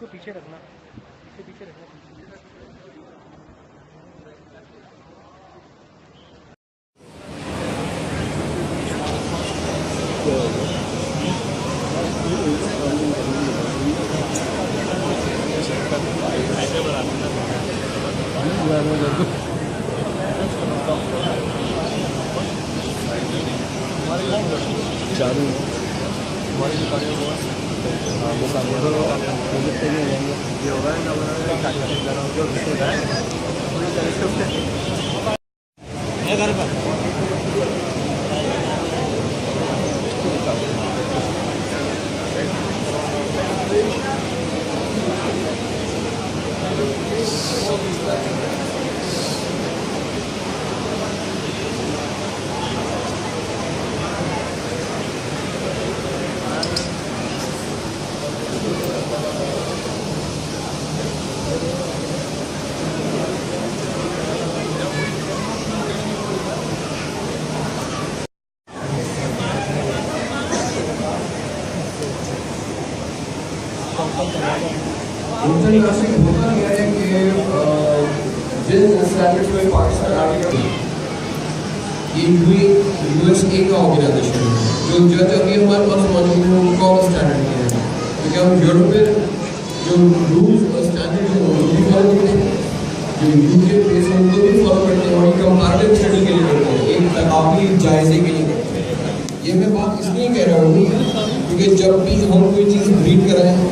इसको पीछे रखना, इससे पीछे रखना। चालू हमारी दुकानें वो ये हो रहा है घर पर इंटरनेशनल होता क्या है कि जिस स्टैंडर्ड में पाकिस्तान आर्टिकल यूएसए का ऑर्गेनाइजेशन जो जज अभी हमारे पास मौजूद है वो कौन स्टैंडर्ड के हैं, क्योंकि हम यूरोपियन जो रूल्स और स्टैंडर्ड है वो भी फॉलो करते हैं, जो यूके बेस है उनको भी फॉलो करते हैं और ये कंपैरेटिव स्टडी के लिए करते हैं, एक तकाबली जायजे के लिए करते हैं। ये मैं बात इसलिए कह रहा हूँ क्योंकि जब भी हम कोई चीज़ रीड कर रहे हैं